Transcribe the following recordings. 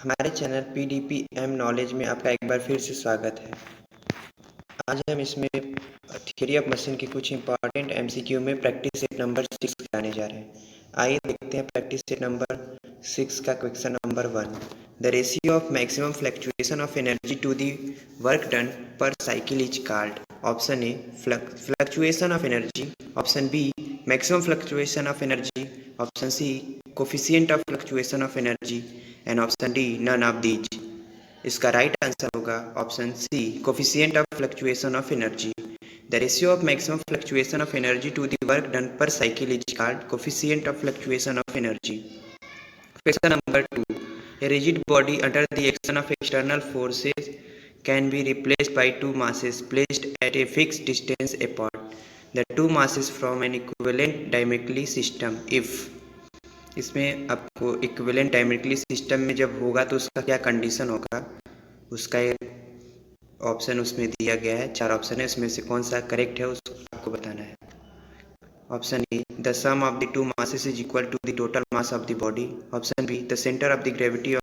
हमारे channel PDPM knowledge में आपका एक बार फिर से स्वागत है। आज हम इसमें थ्योरी ऑफ मशीन की कुछ इंपॉर्टेंट MCQ में प्रैक्टिस सेट नंबर 6 कराने जा रहे हैं। आइए देखते हैं प्रैक्टिस सेट नंबर 6 का question number 1। The ratio of maximum fluctuation of energy to the work done per cycle is called. Option A fluctuation of energy, option B maximum fluctuation of energy, option C coefficient of fluctuation of energy and option D none of these. इसका right answer होगा option C coefficient of fluctuation of energy. The ratio of maximum fluctuation of energy to the work done per cycle is called coefficient of fluctuation of energy. Question number 2। A rigid body under the action of external forces can be replaced by two masses placed at a fixed distance apart. The two masses form an equivalent diametrically system if। इसमें आपको equivalent diametrically system में जब होगा तो उसका क्या condition होगा, उसका ऑप्शन उसमें दिया गया है। 4 ऑप्शन है, उसमें से कौन सा करेक्ट है उसको आपको बताना है। Option A the sum of the two masses is equal to the total mass of the body. Option B the centre of the gravity of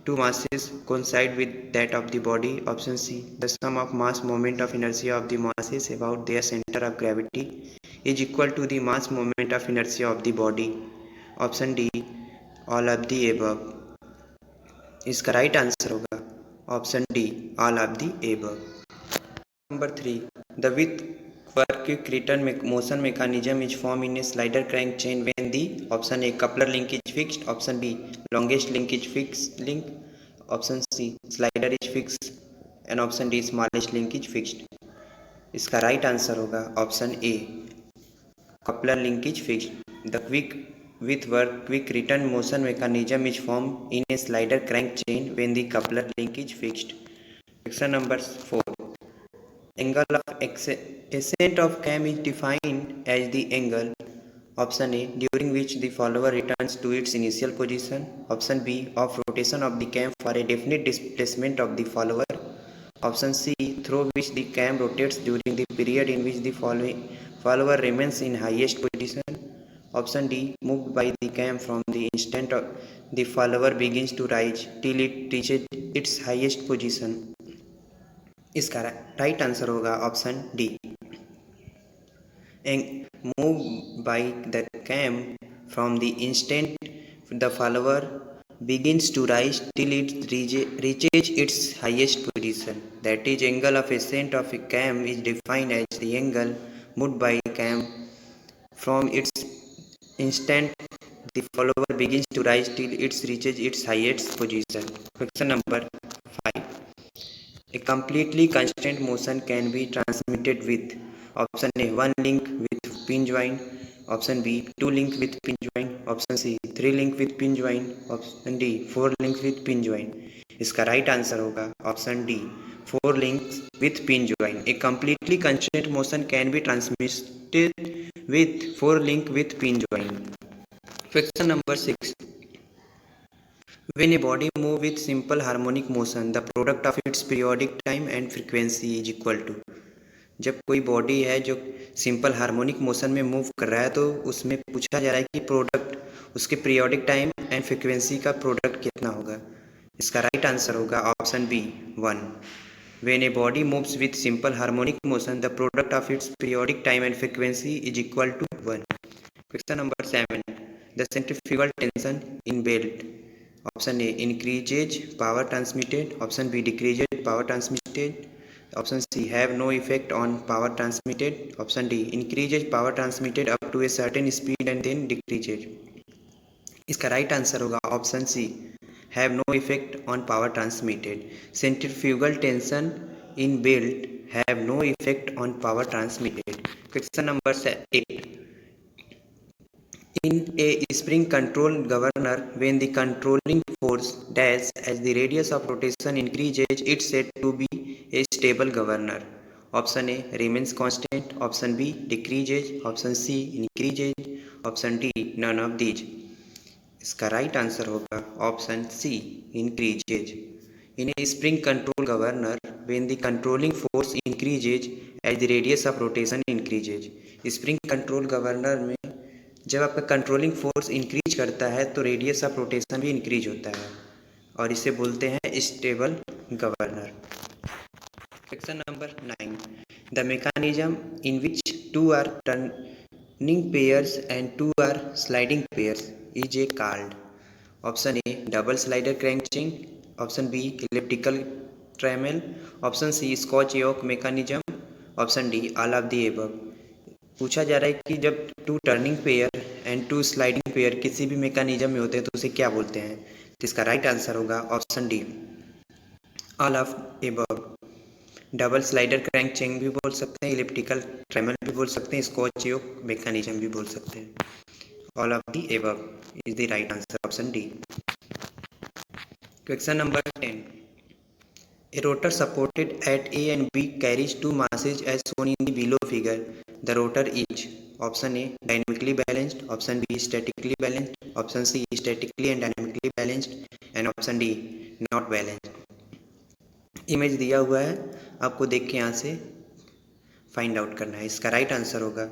two masses coincide with that of the body. Option C the sum of mass moment of inertia of the masses about their center of gravity is equal to the mass moment of inertia of the body. Option D all of the above। इसका right answer होगा option D all of the above। Number 3। The with work return motion mechanism is formed in a slider crank chain when the option A coupler link is fixed, option B longest link is fixed link, option C slider is fixed and option D smallest link is fixed। इसका right answer होगा option A coupler link is fixed। The quick return motion mechanism is formed in a slider crank chain when the coupler link is fixed। Question number 4। Angle of ascent of cam is defined as the angle option A during which the follower returns to its initial position, option B of rotation of the cam for a definite displacement of the follower, option C through which the cam rotates during the period in which the follower remains in highest position, option D moved by the cam from the instant the follower begins to rise till it reaches its highest position। इसका right answer होगा option D move by the cam from the instant the follower begins to rise till it reaches its highest position, that is angle of ascent of a cam is defined as the angle moved by cam from its instant the follower begins to rise till it reaches its highest position। Question number 5। A completely constant motion can be transmitted with option A 1 link with pin joint, option B 2 link with pin joint, option C 3 link with pin joint, option D 4 links with pin joint। इसका right answer होगा option D 4 links with pin joint। A completely constant motion can be transmitted with 4 link with pin joint। Question number 6। When a body moves with simple harmonic motion, the product of its periodic time and frequency is equal to। जब कोई body है जो simple harmonic motion में move कर रहा है तो उसमें पूछा जा रहा है कि प्रोडक्ट उसके पीरियोडिक टाइम एंड फ्रीक्वेंसी का प्रोडक्ट कितना होगा। इसका राइट आंसर होगा option B 1। When a body moves with simple harmonic motion, the product of its periodic time and frequency is equal to 1। Question number 7। The centrifugal tension in belt, option A increases power transmitted, option B decreases power transmitted, option C have no effect on power transmitted, option D increases power transmitted up to a certain speed and then decreases। इसका right answer होगा option C have no effect on power transmitted। Centrifugal tension in belt have no effect on power transmitted। Question number 8। In a spring control governor, when the controlling force dash as the radius of rotation increases, it's said to be a stable governor। Option A remains constant, option B decreases, option C increases, option D none of these। इसका right answer होगा option C increases. In a spring control governor when the controlling force increases as the radius of rotation increases. Spring control governor में जब आपका controlling force increase करता है तो radius of rotation भी increase होता है। और इसे बोलते हैं stable governor. Question number 9, the mechanism in which two are turning pairs and two are sliding pairs is a called. Option A double slider crank chain, option B elliptical trammel, option C scotch yoke mechanism, option D all of the above. पूछा जा रहा है कि जब two turning pair and two sliding pair किसी भी mechanism में होते हैं तो उसे क्या बोलते हैं। तो इसका राइट आंसर होगा option D all of above. Double slider crank chain भी बोल सकते हैं, इलिप्टिकल ट्रेमल भी बोल सकते हैं, स्कॉच योक मैकेनिज्म भी बोल सकते हैं। All of the above is the right answer, option D. Question number 10. A rotor supported at A and B carries two masses as shown in the below figure. The rotor is option A dynamically balanced, option B statically balanced, option C statically and dynamically balanced, and option D not balanced. Image दिया हुआ है, आपको देख के यहाँ से find out करना है। इसका राइट आंसर होगा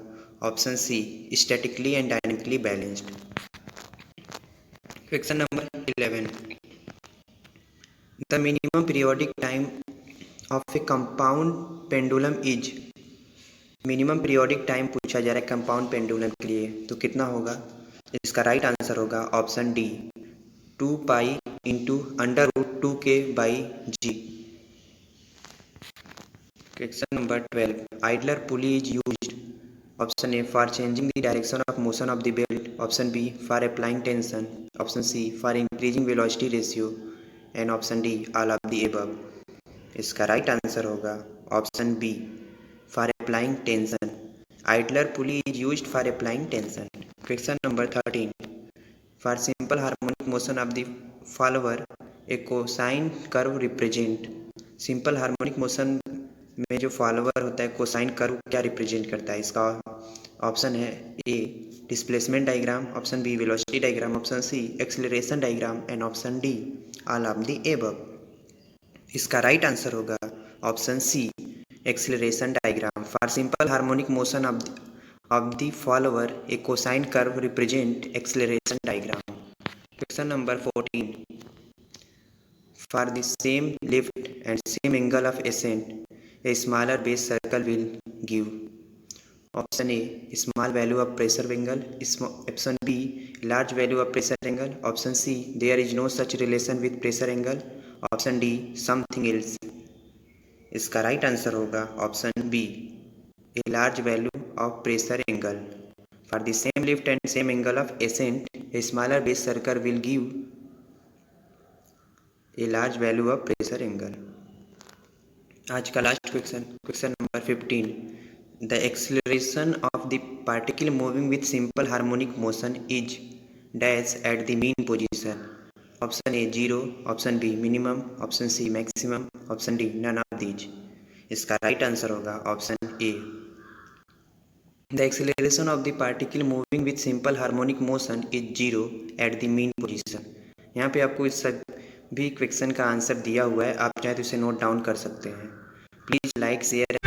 option C statically and dynamically balanced. Question number 11. The minimum periodic time of a compound pendulum is. Minimum periodic time पूछा जा रहा है कंपाउंड पेंडुलम के लिए, तो कितना होगा। इसका राइट आंसर होगा option D 2 pi into under root 2 के by G. Question number 12. Idler pulley is used. Option A for changing the direction of motion of the belt, option B for applying tension, option C for increasing velocity ratio, and option D all of the above. इसका right answer होगा option B for applying tension. Idler pulley is used for applying tension. Question number 13. For simple harmonic motion of the follower a cosine curve represent. Simple harmonic motion में जो follower होता है cosine curve क्या represent करता है। इसका option है A displacement diagram, option B velocity diagram, option C acceleration diagram, and option D all of the above. इसका राइट आंसर होगा option C acceleration diagram. For simple harmonic motion of the follower a cosine curve represent acceleration diagram. Question number 14. For the same lift and same angle of ascent a smaller base circle will give. Option A small value of pressure angle, option B large value of pressure angle, option C there is no such relation with pressure angle, option D something else. इसका right answer होगा option B a large value of pressure angle. For the same lift and same angle of ascent a smaller base circle will give a large value of pressure angle. आज का last question number 15. The acceleration of the particle moving with simple harmonic motion is dash at the mean position. Option A 0, option B minimum, option C maximum, option D none of these. इसका right answer होगा option A the acceleration of the particle moving with simple harmonic motion is 0 at the mean position. यहाँ पे आपको इस भी question का answer दिया हुआ है, आप चाहे तो इसे नोट डाउन कर सकते हैं. Please like share